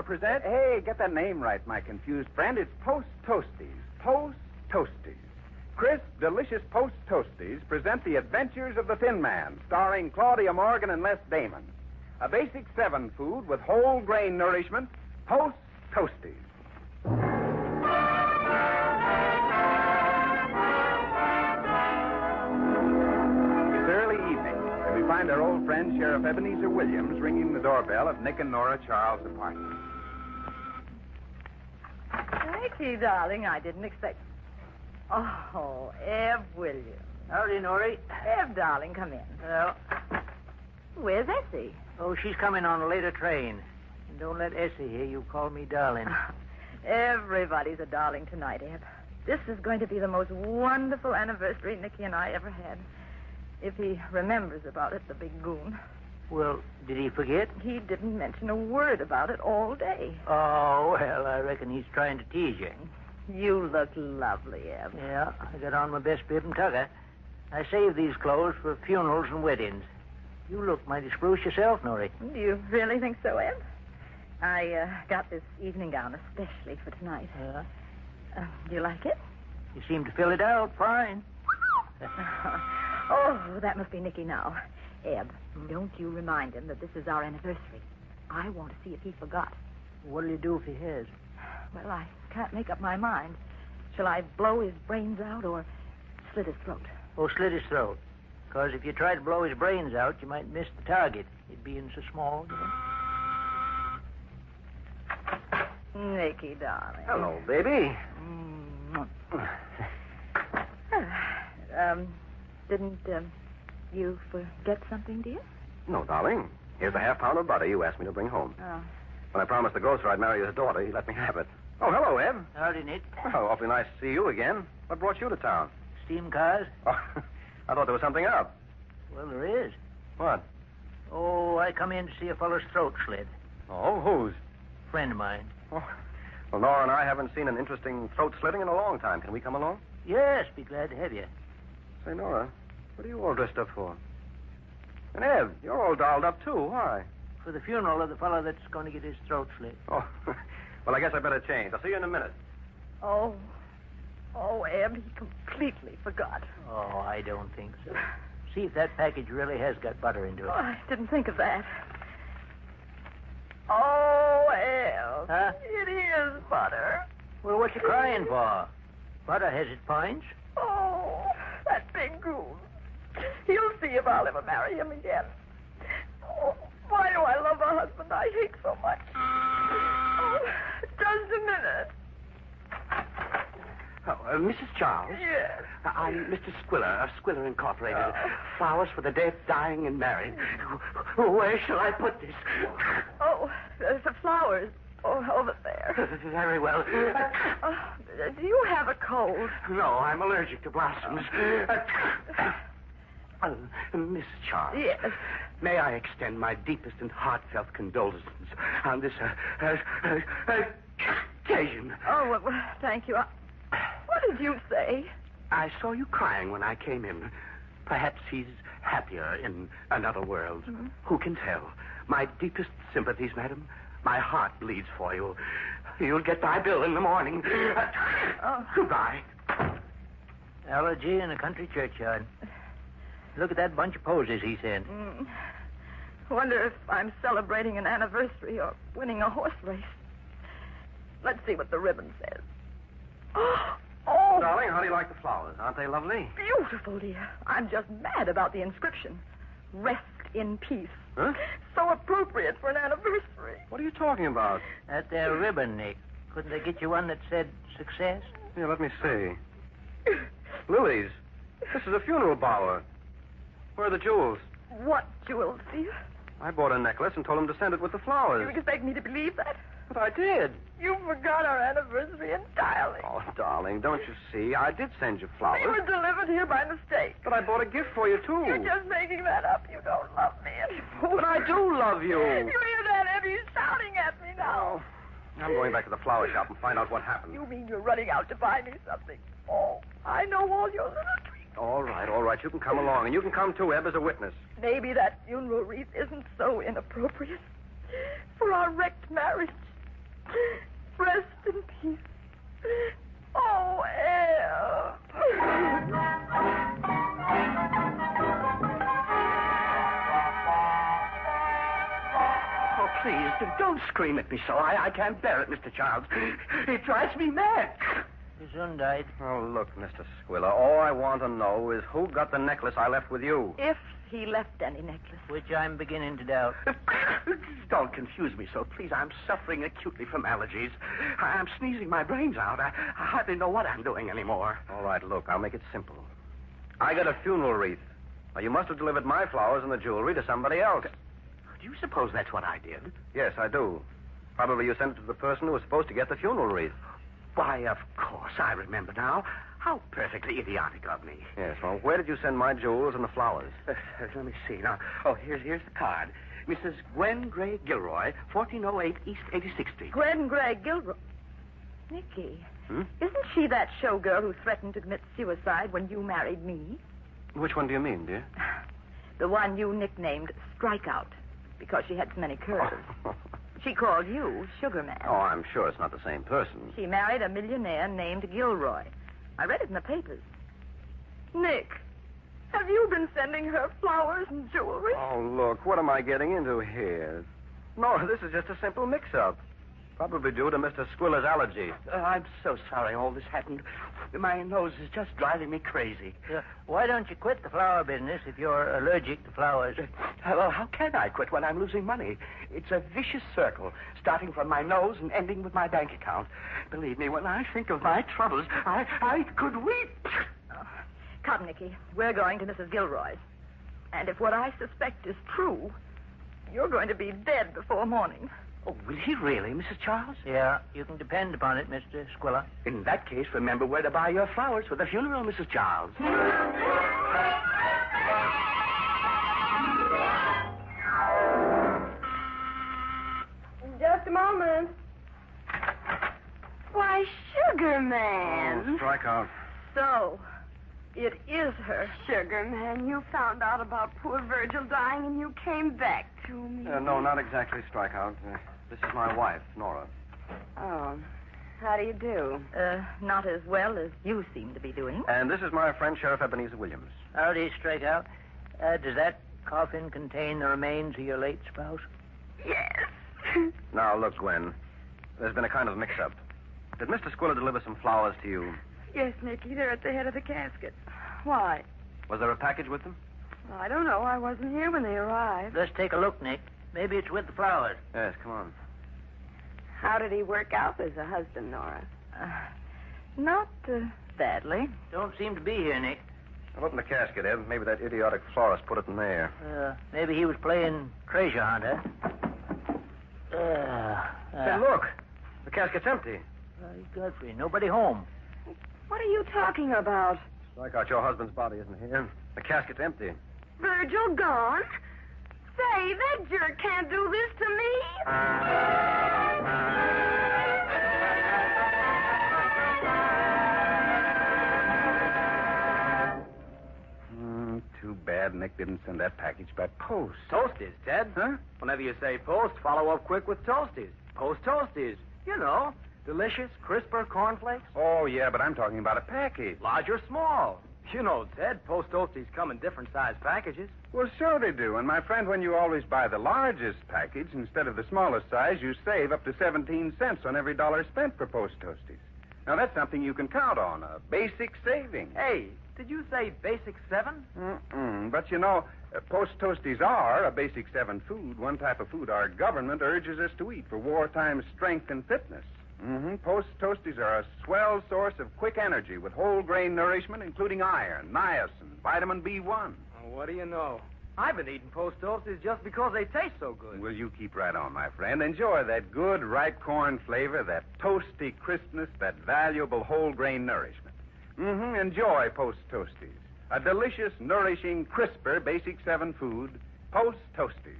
presents... Hey, get that name right, my confused friend. It's Post Toasties. Post Toasties. Crisp, delicious Post Toasties present The Adventures of the Thin Man, starring Claudia Morgan and Les Damon. A basic 7 food with whole grain nourishment. Post Toasties. It's early evening, and we find our old friend Sheriff Ebenezer Williams ringing the doorbell at Nick and Nora Charles' apartment. Nicky, darling, I didn't expect... Oh, Eb Williams. Howdy, Norrie. Eb, darling, come in. Well, Where's Essie? oh, she's coming on a later train. And don't let Essie hear you call me darling. Everybody's a darling tonight, Eb. This is going to be the most wonderful anniversary Nicky and I ever had. If he remembers about it, the big goon. Well, did he forget? He didn't mention a word about it all day. Oh, well, I reckon he's trying to tease you. You look lovely, Eb. Yeah, I got on my best bib and tucker. I saved these clothes for funerals and weddings. You look mighty spruce yourself, Norrie. Do you really think so, Eb? I got this evening gown especially for tonight. Yeah? Do you like it? You seem to fill it out fine. Oh, that must be Nicky now. Eb, don't you remind him that this is our anniversary. I want to see if he forgot. What'll you do if he has? Well, I can't make up my mind. Shall I blow his brains out or slit his throat? Oh, slit his throat. Because if you try to blow his brains out, you might miss the target. It being so small, you know. Nicky, darling. Hello, baby. Didn't you forget something, dear? No, darling. Here's a half-pound of butter you asked me to bring home. Oh. When I promised the grocer I'd marry his daughter, he let me have it. Oh, hello, Eb. Howdy, Nick. Oh, awfully nice to see you again. What brought you to town? Steam cars? Oh, I thought there was something up. Well, there is. What? Oh, I come in to see a fellow's throat slit. Oh, whose? Friend of mine. Oh. Well, Nora and I haven't seen an interesting throat slitting in a long time. Can we come along? Yes, be glad to have you. Say, Nora, what are you all dressed up for? And Eb, you're all dolled up, too. Why? For the funeral of the fellow that's going to get his throat slit. Oh, well, I guess I better change. I'll see you in a minute. Oh, Eb, he completely forgot. Oh, I don't think so. See if that package really has got butter into it. Oh, I didn't think of that. Oh, Eb. Huh? It is butter. Well, what you crying for? Butter has its points. Oh, that big goon. He'll see if I'll ever marry him again. Oh, why do I love a husband I hate so much? Oh, just a minute. Oh, Mrs. Charles? Yes. I'm Mr. Squiller of Squiller Incorporated. Flowers for the dead, dying, and married. Where shall I put this? Oh, the flowers. Oh, over there. Very well. Do you have a cold? No, I'm allergic to blossoms. Miss Charles. Yes. May I extend my deepest and heartfelt condolences on this occasion? Oh, well, thank you. What did you say? I saw you crying when I came in. Perhaps he's happier in another world. Mm-hmm. Who can tell? My deepest sympathies, madam. My heart bleeds for you. You'll get my bill in the morning. Goodbye. Allergy in a country churchyard. Look at that bunch of posies he sent. Wonder if I'm celebrating an anniversary or winning a horse race. Let's see what the ribbon says. Oh! Darling, how do you like the flowers? Aren't they lovely? Beautiful, dear. I'm just mad about the inscription. Rest in peace. Huh? So appropriate for an anniversary. What are you talking about? That there ribbon, Nick. Couldn't they get you one that said success? Here, let me see. Lilies. This is a funeral bower. Where are the jewels? What jewels, dear? I bought a necklace and told him to send it with the flowers. You expect me to believe that? But I did. You forgot our anniversary entirely. Oh, darling, don't you see? I did send you flowers. They were delivered here by mistake. But I bought a gift for you, too. You're just making that up. You don't love me anymore. But I do love you. You hear that, Eb? He's shouting at me now. Oh, I'm going back to the flower shop and find out what happened. You mean you're running out to buy me something? Oh, I know all your little tricks. All right, all right. You can come along, and you can come too, Eb, as a witness. Maybe that funeral wreath isn't so inappropriate for our wrecked marriage. Rest in peace. Oh, Eb. Oh, please, don't scream at me so. I can't bear it, Mr. Childs. It drives me mad. His son died. Oh, look, Mr. Squilla, all I want to know is who got the necklace I left with you. If he left any necklace. Which I'm beginning to doubt. Don't confuse me so, please. I'm suffering acutely from allergies. I'm sneezing my brains out. I hardly know what I'm doing anymore. All right, look, I'll make it simple. I got a funeral wreath. Now, you must have delivered my flowers and the jewelry to somebody else. Do you suppose that's what I did? Yes, I do. Probably you sent it to the person who was supposed to get the funeral wreath. Why, of course, I remember now. How perfectly idiotic of me. Yes, well, where did you send my jewels and the flowers? Let me see. Now, here's the card. Mrs. Gwen Gray Gilroy, 1408 East 86th Street. Gwen Gray Gilroy. Nicky, isn't she that showgirl who threatened to commit suicide when you married me? Which one do you mean, dear? The one you nicknamed Strikeout, because she had so many curves. She called you Sugar Man. Oh, I'm sure it's not the same person. She married a millionaire named Gilroy. I read it in the papers. Nick, have you been sending her flowers and jewelry? Oh, look, what am I getting into here? No, this is just a simple mix-up. Probably due to Mr. Squilla's allergy. I'm so sorry all this happened. My nose is just driving me crazy. Why don't you quit the flower business if you're allergic to flowers? Well, how can I quit when I'm losing money? It's a vicious circle, starting from my nose and ending with my bank account. Believe me, when I think of my troubles, I could weep. Come, Nicky. We're going to Mrs. Gilroy's. And if what I suspect is true, you're going to be dead before morning. Oh, will he really, Mrs. Charles? Yeah, you can depend upon it, Mr. Squilla. In that case, remember where to buy your flowers for the funeral, Mrs. Charles. Just a moment. Why, Sugar Man. Strikeout. So, it is her. Sugar Man, you found out about poor Virgil dying and you came back to me. No, not exactly Strikeout. This is my wife, Nora. Oh, how do you do? Not as well as you seem to be doing. And this is my friend, Sheriff Ebenezer Williams. Howdy, straight out. Does that coffin contain the remains of your late spouse? Yes. Now, look, Gwen. There's been a kind of mix-up. Did Mr. Squilla deliver some flowers to you? Yes, Nicky, they're at the head of the casket. Why? Was there a package with them? Well, I don't know. I wasn't here when they arrived. Let's take a look, Nick. Maybe it's with the flowers. Yes, come on. How did he work out as a husband, Nora? Not badly. Don't seem to be here, Nick. I'll open the casket, Ed. Maybe that idiotic florist put it in there. Maybe he was playing treasure hunter. Hey, look. The casket's empty. Godfrey, nobody home. What are you talking about? Strikeout, your husband's body isn't here. The casket's empty. Virgil gone? Say, that jerk can't do this to me. Too bad Nick didn't send that package by post. Toasties, Ted. Huh? Whenever you say post, follow up quick with Toasties. Post Toasties. You know, delicious, crisper cornflakes. Oh, yeah, but I'm talking about a package. Large or small. You know, Ted, Post Toasties come in different size packages. Well, so they do. And my friend, when you always buy the largest package instead of the smallest size, you save up to 17 cents on every dollar spent for Post Toasties. Now, that's something you can count on, a basic saving. Hey, did you say Basic 7? But, you know, Post Toasties are a Basic 7 food, one type of food our government urges us to eat for wartime strength and fitness. Post Toasties are a swell source of quick energy with whole grain nourishment, including iron, niacin, vitamin B1. Oh, what do you know? I've been eating Post Toasties just because they taste so good. Well, you keep right on, my friend. Enjoy that good ripe corn flavor, that toasty crispness, that valuable whole grain nourishment. Enjoy Post Toasties. A delicious, nourishing, crisper Basic 7 food, Post Toasties.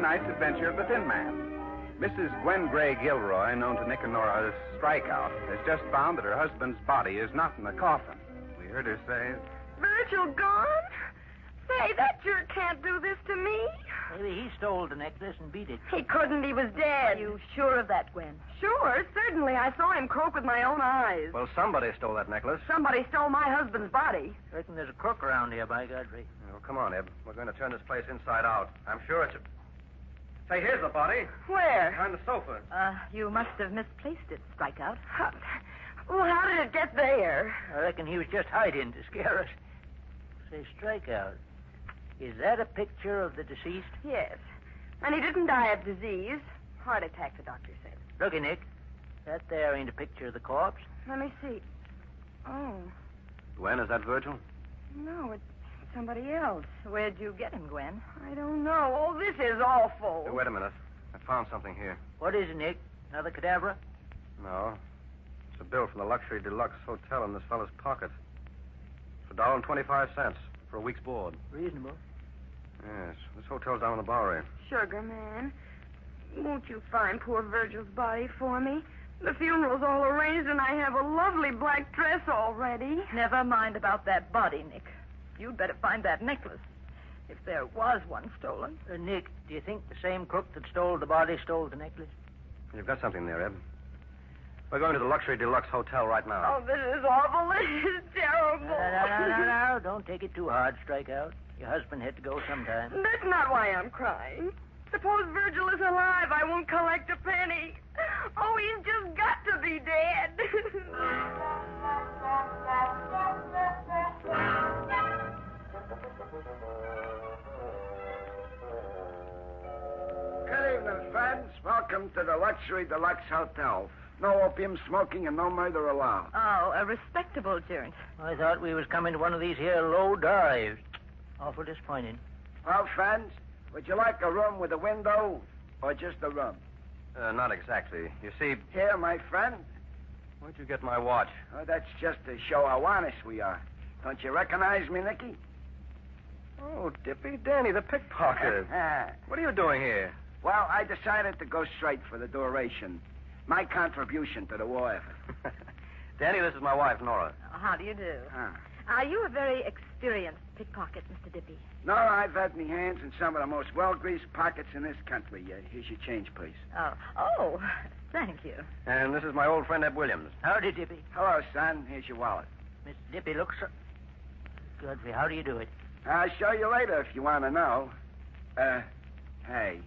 tonight's adventure of the Thin Man. Mrs. Gwen Gray Gilroy, known to Nick and Nora as Strikeout, has just found that her husband's body is not in the coffin. We heard her say, Virgil gone? Say, that jerk can't do this to me. Maybe he stole the necklace and beat it. He couldn't. He was dead. Are you sure of that, Gwen? Sure, certainly. I saw him croak with my own eyes. Well, somebody stole that necklace. Somebody stole my husband's body. Reckon there's a crook around here, by Godfrey. Oh, come on, Eb. We're going to turn this place inside out. I'm sure it's a... Say, here's the body. Where? Behind the sofa. You must have misplaced it, Strikeout. Well, how did it get there? I reckon he was just hiding to scare us. Say, Strikeout, is that a picture of the deceased? Yes. And he didn't die of disease. Heart attack, the doctor said. Looky, Nick. That there ain't a picture of the corpse. Let me see. Oh, Gwen, is that Virgil? no, it's somebody else. Where'd you get him, Gwen? I don't know. Oh, this is awful. Hey, wait a minute. I found something here. What is it, Nick? Another cadaver? No. It's a bill from the Luxury Deluxe Hotel in this fellow's pocket. It's $1.25 for a week's board. Reasonable. Yes. This hotel's down in the Bowery. Sugar man, won't you find poor Virgil's body for me? The funeral's all arranged, and I have a lovely black dress already. Never mind about that body, Nick. You'd better find that necklace. If there was one stolen. Nick, do you think the same crook that stole the body stole the necklace? You've got something there, Eb. We're going to the Luxury Deluxe Hotel right now. Oh, this is awful. This is terrible. No. Don't take it too hard, Strikeout. Your husband had to go sometime. That's not why I'm crying. Suppose Virgil is alive. I won't collect a penny. Oh, he's just got to be dead. Good evening, friends. Welcome to the Luxury Deluxe Hotel. No opium smoking and no murder allowed. Oh, a respectable joint. I thought we was coming to one of these here low dives. Awful disappointing. Well, friends, would you like a room with a window or just a room? Not exactly. You see, Here, my friend. where'd you get my watch? Oh, that's just to show how honest we are. Don't you recognize me, Nicky? Oh, Dippy Danny, the pickpocket. What are you doing here? Well, I decided to go straight for the duration. My contribution to the war effort. Danny, this is my wife, Nora. How do you do? Are you a very experienced pickpocket, Mr. Dippy? No, I've had me hands in some of the most well-greased pockets in this country. Here's your change, please. Oh, thank you. And this is my old friend, Eb Williams. Howdy, Dippy. Hello, son. Here's your wallet. Mr. Dippy looks so... Godfrey, how do you do it? I'll show you later if you want to know. Hey.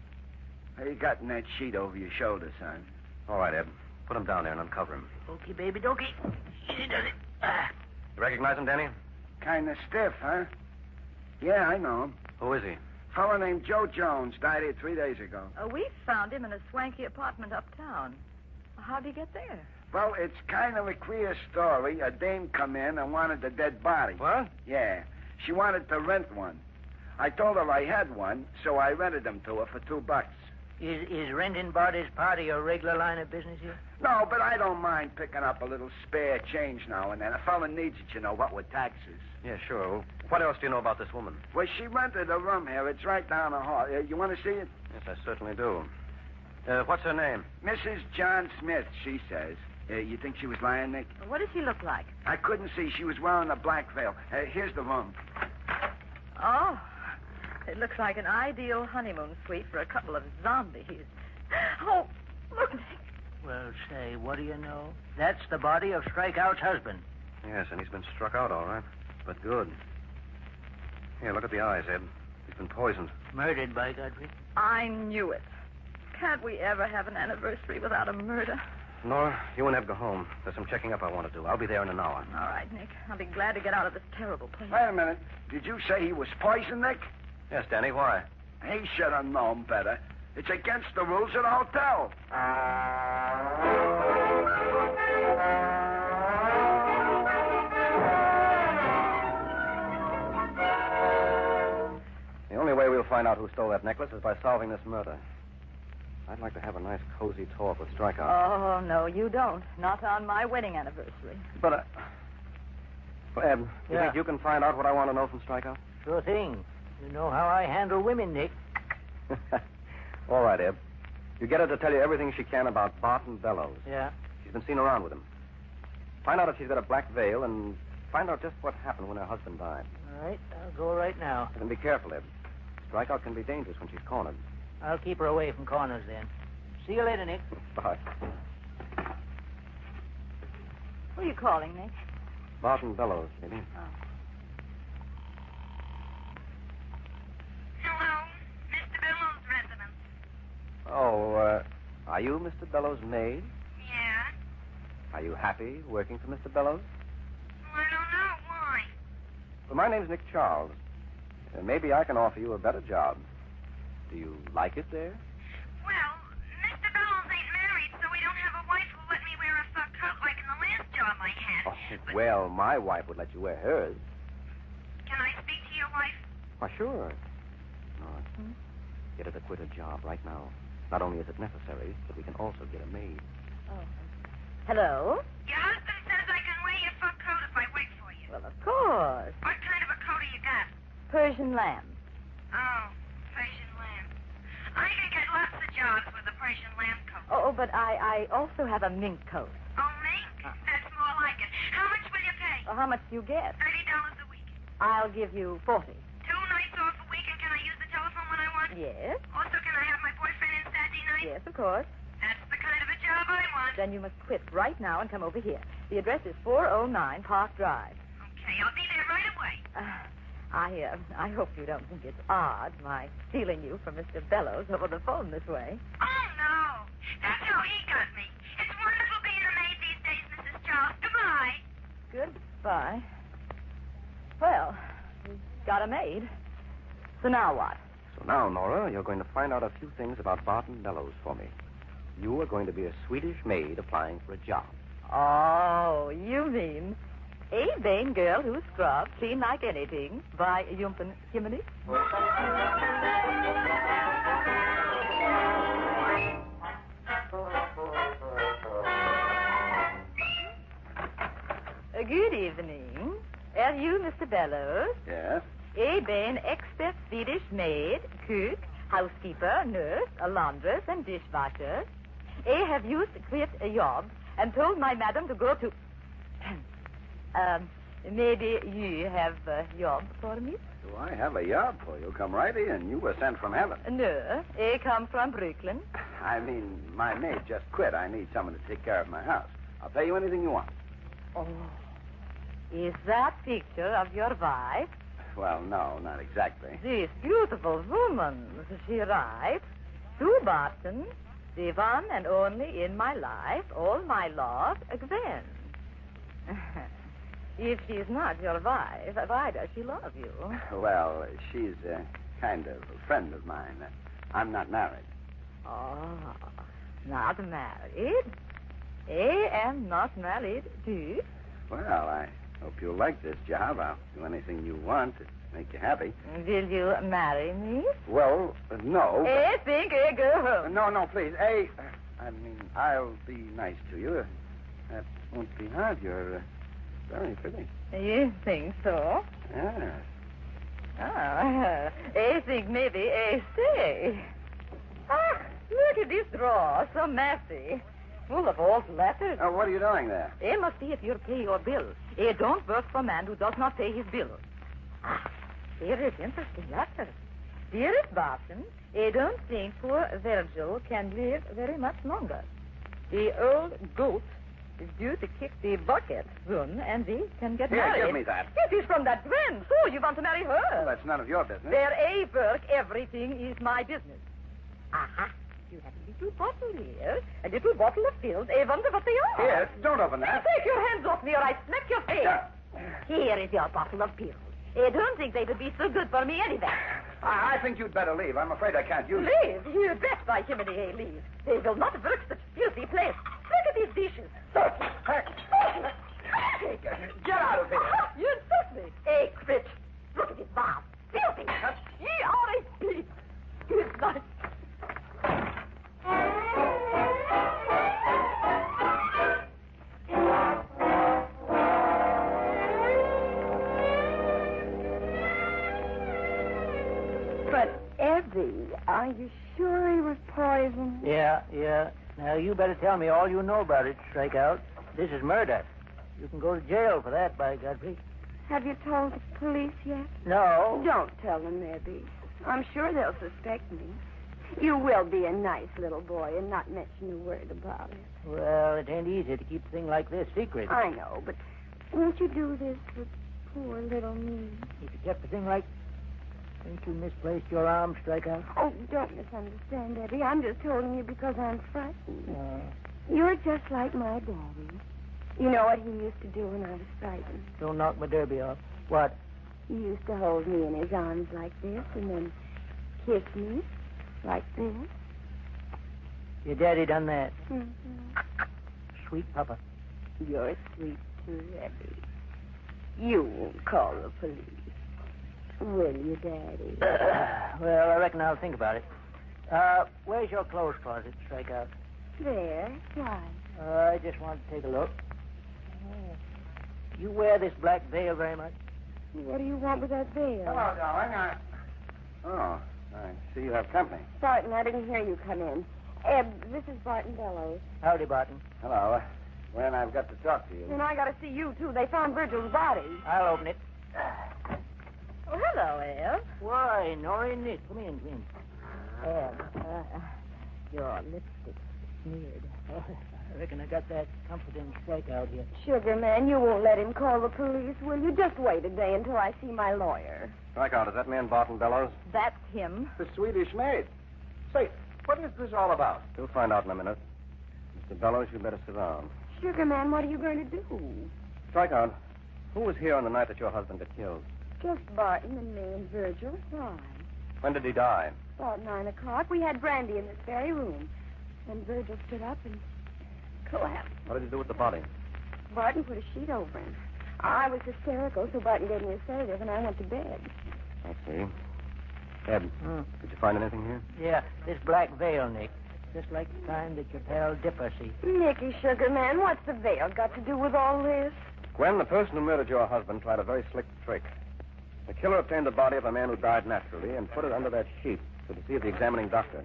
How you got in that sheet over your shoulder, son? All right, Eb. Put him down there and uncover him. Okey, baby, dokey. Easy does it. You recognize him, Danny? Kind of stiff, huh? Yeah, I know him. Who is he? Fellow named Joe Jones died here 3 days ago. We found him in a swanky apartment uptown. How'd he get there? Well, it's kind of a queer story. A dame come in and wanted a dead body. What? Yeah. She wanted to rent one. I told her I had one, so I rented them to her for $2. Is renting bodies part of your regular line of business here? No, but I don't mind picking up a little spare change now and then. A fella needs it, you know, what with taxes. Yeah, sure. Well, what else do you know about this woman? Well, she rented a room here. It's right down the hall. You want to see it? Yes, I certainly do. What's her name? Mrs. John Smith, she says. You think she was lying, Nick? What does he look like? I couldn't see. She was wearing a black veil. Here's the room. Oh, it looks like an ideal honeymoon suite for a couple of zombies. Oh, look, Nick. Well, say, what do you know? That's the body of Strikeout's husband. Yes, and he's been struck out, all right. But good. Here, look at the eyes, Ed. He's been poisoned. Murdered, by Godfrey. I knew it. Can't we ever have an anniversary without a murder? Nora, you and Eb go home. There's some checking up I want to do. I'll be there in an hour. All right, Nick. I'll be glad to get out of this terrible place. Wait a minute. Did you say he was poisoned, Nick? Yes, Danny, why? He should have known better. It's against the rules of the hotel. The only way we'll find out who stole that necklace is by solving this murder. I'd like to have a nice, cozy talk with Strikeout. Oh, no, you don't. Not on my wedding anniversary. But, well, Ed, you Yeah. think you can find out what I want to know from Strikeout? Sure thing. You know how I handle women, Nick. All right, Eb. You get her to tell you everything she can about Barton Bellows. Yeah? She's been seen around with him. Find out if she's got a black veil and find out just what happened when her husband died. All right, I'll go right now. And be careful, Eb. Strikeout can be dangerous when she's cornered. I'll keep her away from corners then. See you later, Nick. Bye. Who are you calling, Nick? Barton Bellows, maybe. Hello, Mr. Bellows' residence. Oh, are you Mr. Bellows' maid? Yeah? Are you happy working for Mr. Bellows? Well, I don't know. Why? Well, my name's Nick Charles. Maybe I can offer you a better job. Do you like it there? Well, Mr. Bellows ain't married, so we don't have a wife who'll let me wear a fur coat like in the last job I had. Oh, well, my wife would let you wear hers. Can I speak to your wife? Why, sure. No, get her to quit her job right now. Not only is it necessary, but we can also get a maid. Oh. Hello? Your husband says I can wear your fur coat if I wait for you. Well, of course. What kind of a coat do you got? Persian lamb. Oh, Persian lamb. I can get lots of jobs with a Persian lamb coat. Oh, but I also have a mink coat. Oh, mink? That's more like it. How much will you pay? Well, how much do you get? $30 a week. I'll give you 40. 2 nights off a week, and can I use the telephone when I want? Yes? Also, can I have my boyfriend in Saturday night? Yes, of course. That's the kind of a job I want. Then you must quit right now and come over here. The address is 409 Park Drive. Okay, I'll be there right away. I hope you don't think it's odd, my stealing you from Mr. Bellows over the phone this way. Oh, no. That's how he got me. It's wonderful being a maid these days, Mrs. Charles. Goodbye. Goodbye. Well, we got a maid. So now what? So now, Nora, you're going to find out a few things about Barton Bellows for me. You are going to be a Swedish maid applying for a job. Oh, you mean a vain girl who scrubs clean like anything by Jumpen Jiminy? Good evening. Are you Mr. Bellows? Yes? A vain expert Swedish maid, cook, housekeeper, nurse, a laundress, and dishwasher. I have used to quit a job and told my madam to go to... maybe you have a job for me? Do I have a job for you? Come right in. You were sent from heaven. No, I come from Brooklyn. I mean, my maid just quit. I need someone to take care of my house. I'll pay you anything you want. Oh, is that picture of your wife? Well, no, not exactly. This beautiful woman, she writes, to Barton, the one and only in my life, all my love, Gwen. If she's not your wife, why does she love you? Well, she's kind of a friend of mine. I'm not married. Oh, not married? I am not married, too. Well, I hope you'll like this job. I'll do anything you want to make you happy. Will you marry me? Well, no. I think I go home. No, please. I'll be nice to you. That won't be hard. You're very pretty. You think so? Yes. Oh, I think maybe I stay. Ah, look at this drawer, so messy. Full of old letters. Oh, what are you doing there? I must see if you pay your bill. I don't work for a man who does not pay his bill. Ah, here is interesting letter. Dearest Barton, I don't think poor Virgil can live very much longer. The old goat is due to kick the bucket soon, and we can get married. Here, give me that. It is from that Gwen. So you want to marry her? Well, that's none of your business. Where I work, everything is my business. Aha. You have a little bottle here, a little bottle of pills. I wonder what they are. Here, don't open that. Take your hands off me or I smack your face. Here is your bottle of pills. I don't think they would be so good for me anyway. I think you'd better leave. I'm afraid I can't use Leave? You bet by Jiminy I leave. They will not work such filthy place. Look at these dishes. Get out of here. You insult me. Hey, Critch. Look at this bath. Filthy. Ye are a beast. Good night. Eddie, are you sure he was poisoned? Yeah. Now, you better tell me all you know about it, Strikeout. This is murder. You can go to jail for that, by Godfrey. Have you told the police yet? No. Don't tell them, Eddie. I'm sure they'll suspect me. You will be a nice little boy and not mention a word about it. Well, it ain't easy to keep a thing like this secret. I know, but won't you do this for poor little me? If you kept a thing like... Ain't you misplaced your arm, Strikeout? Oh, don't misunderstand, Eddie. I'm just holding you because I'm frightened. You're just like my daddy. You know what he used to do when I was frightened? Don't knock my derby off. What? He used to hold me in his arms like this and then kiss me like this. Your daddy done that. Mm-hmm. Sweet papa. You're sweet too, Eddie. You won't call the police, will you, Daddy? Well, I reckon I'll think about it. Where's your clothes closet, Strikeout? There. Why? I just wanted to take a look. You wear this black veil very much? What do you want with that veil? Hello, darling. Oh, I see you have company. Barton, I didn't hear you come in. Eb, this is Barton Bellows. Howdy, Barton. Hello. Gwen, I've got to talk to you. And I got to see you, too. They found Virgil's body. I'll open it. Oh, hello, Eb. Why, Norrie Nick. Come in. Your lipstick's smeared. I reckon I got that comforting Strikeout here. Sugar man, you won't let him call the police, will you? Just wait a day until I see my lawyer. Strikeout, is that man Barton Bellows? That's him. The Swedish maid. Say, what is this all about? You'll find out in a minute. Mr. Bellows, you better sit down. Sugar man, what are you going to do? Strikeout, who was here on the night that your husband got killed? Just Barton and me and Virgil. Why? When did he die? About 9 o'clock. We had brandy in this very room. And Virgil stood up and collapsed. What did he do with the body? Barton put a sheet over him. I was hysterical, so Barton gave me a sedative, and I went to bed. I see. Ed, did you find anything here? Yeah, this black veil, Nick. Just like the kind that your pal Dipper see. Nicky, sugar man, what's the veil got to do with all this? Gwen, the person who murdered your husband tried a very slick trick. The killer obtained the body of a man who died naturally and put it under that sheet to deceive the examining doctor.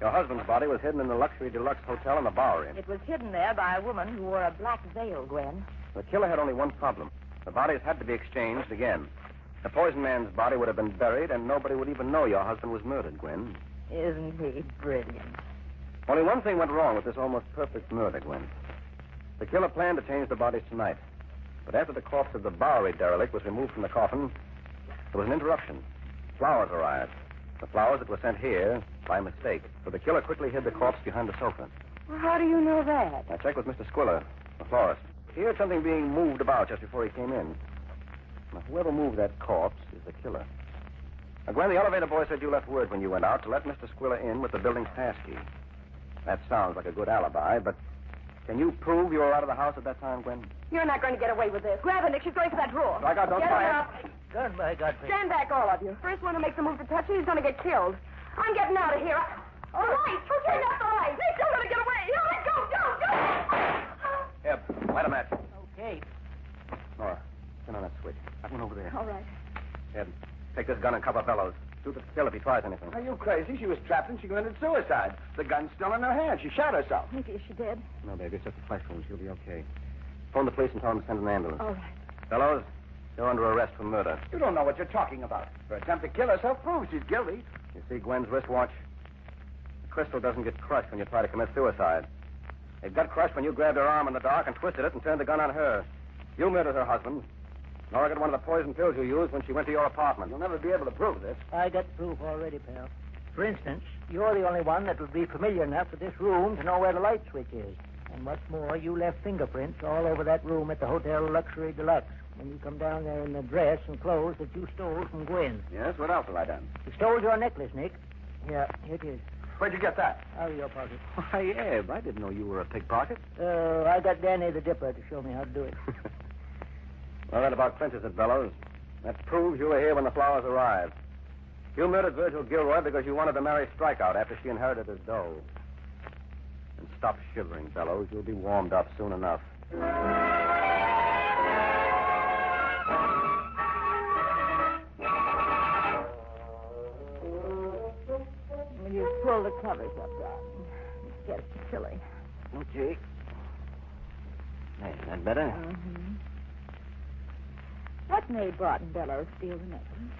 Your husband's body was hidden in the Luxury Deluxe Hotel in the Bowery. It was hidden there by a woman who wore a black veil, Gwen. The killer had only one problem. The bodies had to be exchanged again. The poisoned man's body would have been buried, and nobody would even know your husband was murdered, Gwen. Isn't he brilliant? Only one thing went wrong with this almost perfect murder, Gwen. The killer planned to change the bodies tonight. But after the corpse of the Bowery derelict was removed from the coffin, there was an interruption. Flowers arrived. The flowers that were sent here by mistake. So the killer quickly hid the corpse behind the sofa. Well, how do you know that? I checked with Mr. Squiller, the florist. He heard something being moved about just before he came in. Now, whoever moved that corpse is the killer. Now, Gwen, the elevator boy said you left word when you went out to let Mr. Squiller in with the building's pass key. That sounds like a good alibi, but can you prove you were out of the house at that time, Gwen? You're not going to get away with this. Grab her, Nick. She's going for that drawer. Strikeout, don't Get try her it. up. Good, by Godfrey. Stand back, all of you. First one who makes a move to touch her, he's going to get killed. I'm getting out of here. The lights! Who turned off the lights? Nick, you're going to get away. You let go. Here, light a match. Okay. Nora, turn on that switch. That one over there. All right. Ed, take this gun and cover Bellows. Shoot the kill if he tries anything. Are you crazy? She was trapped and she committed suicide. The gun's still in her hand. She shot herself. Nicky, is she dead? No, baby, it's just a flesh wound. She'll be okay. Phone the police and tell them to send an ambulance. All right. Bellows, you're under arrest for murder. You don't know what you're talking about. Her attempt to kill herself proves she's guilty. You see Gwen's wristwatch? The crystal doesn't get crushed when you try to commit suicide. It got crushed when you grabbed her arm in the dark and twisted it and turned the gun on her. You murdered her husband. Nora got one of the poison pills you used when she went to your apartment. You'll never be able to prove this. I got proof already, pal. For instance, you're the only one that would be familiar enough with this room to know where the light switch is. And what's more, you left fingerprints all over that room at the Hotel Luxury Deluxe when you come down there in the dress and clothes that you stole from Gwen. Yes? What else have I done? You stole your necklace, Nick. Here it is. Where'd you get that? Out of your pocket. Why, Eb, I didn't know you were a pickpocket. I got Danny the Dipper to show me how to do it. Well, that about clinches it, Bellows. That proves you were here when the flowers arrived. You murdered Virgil Gilroy because you wanted to marry Strikeout after she inherited his dough. And stop shivering, Bellows. You'll be warmed up soon enough. covers up, darling. It gets chilly. Okay. Hey, is that better? Mm-hmm. What made Barton Bellows steal the necklace?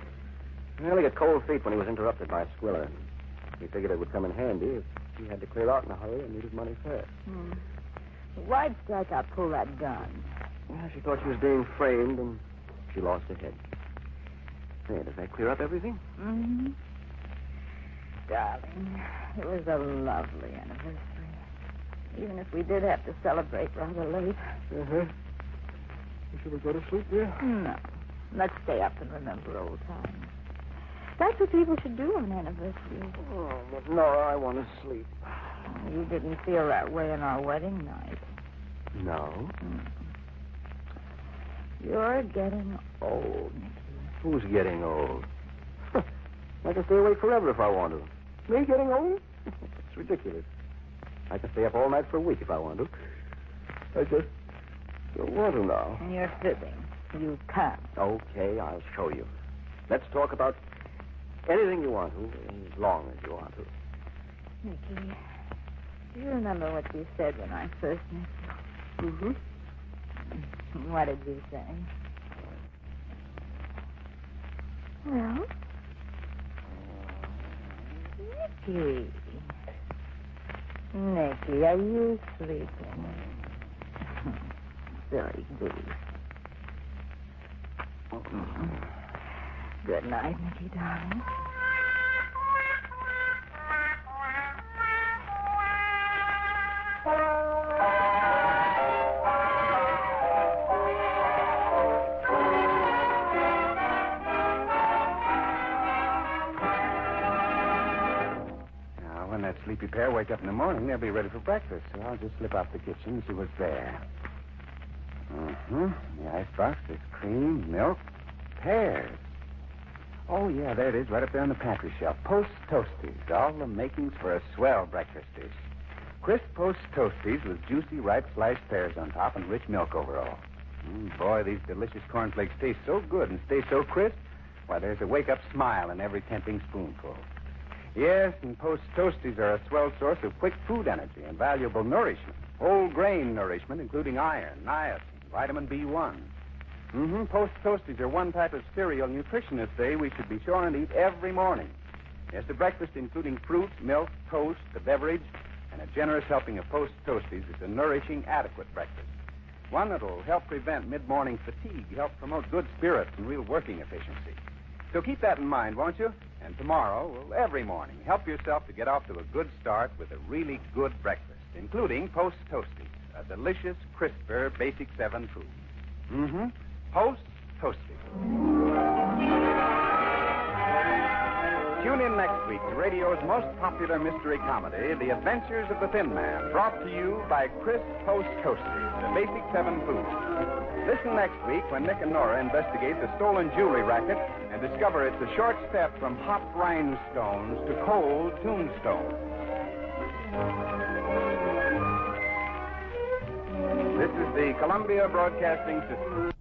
Well, he got cold feet when he was interrupted by Squiller. He figured it would come in handy if he had to clear out in a hurry and needed money fast. Why'd Strikeout pull that gun? Well, she thought she was being framed, and she lost her head. Hey, does that clear up everything? Mm-hmm. Darling, it was a lovely anniversary. Even if we did have to celebrate rather late. Uh-huh. Should we go to sleep, dear? No. Let's stay up and remember old times. That's what people should do on anniversaries. Oh, but no, I want to sleep. You didn't feel that way on our wedding night. No? You're getting old, Nicky. Who's getting old? I can stay awake forever if I want to. Me getting old? It's ridiculous. I can stay up all night for a week if I want to. I just don't want to now. And you're fibbing. You can't. Okay, I'll show you. Let's talk about anything you want to, as long as you want to. Nicky, do you remember what you said when I first met you? Mm-hmm. What did you say? Well? Nicky. Nicky, are you sleeping? Silly goose. Good night, Nicky, darling. Now, when that sleepy pair wake up in the morning, they'll be ready for breakfast. So I'll just slip out the kitchen and see what's there. Mm-hmm. The icebox, there's cream, milk, pears. Oh, yeah, there it is, right up there on the pantry shelf. Post Toasties, all the makings for a swell breakfast dish. Crisp Post Toasties with juicy, ripe sliced pears on top and rich milk over all. Boy, these delicious cornflakes taste so good and stay so crisp. Why, there's a wake-up smile in every tempting spoonful. Yes, and Post Toasties are a swell source of quick food energy and valuable nourishment. Whole grain nourishment, including iron, niacin, vitamin B1. Post Toasties are one type of cereal nutritionists say we should be sure and eat every morning. Yes, the breakfast including fruit, milk, toast, a beverage, and a generous helping of Post Toasties is a nourishing, adequate breakfast. One that'll help prevent mid-morning fatigue, help promote good spirits and real working efficiency. So keep that in mind, won't you? And tomorrow, well, every morning, help yourself to get off to a good start with a really good breakfast, including Post Toasties, a delicious, crisper, Basic 7 food. Post Toasties. Tune in next week to radio's most popular mystery comedy, The Adventures of the Thin Man, brought to you by Crisp Post Toasties, a Basic 7 food. Listen next week when Nick and Nora investigate the stolen jewelry racket and discover it's a short step from hot rhinestones to cold tombstones. This is the Columbia Broadcasting System.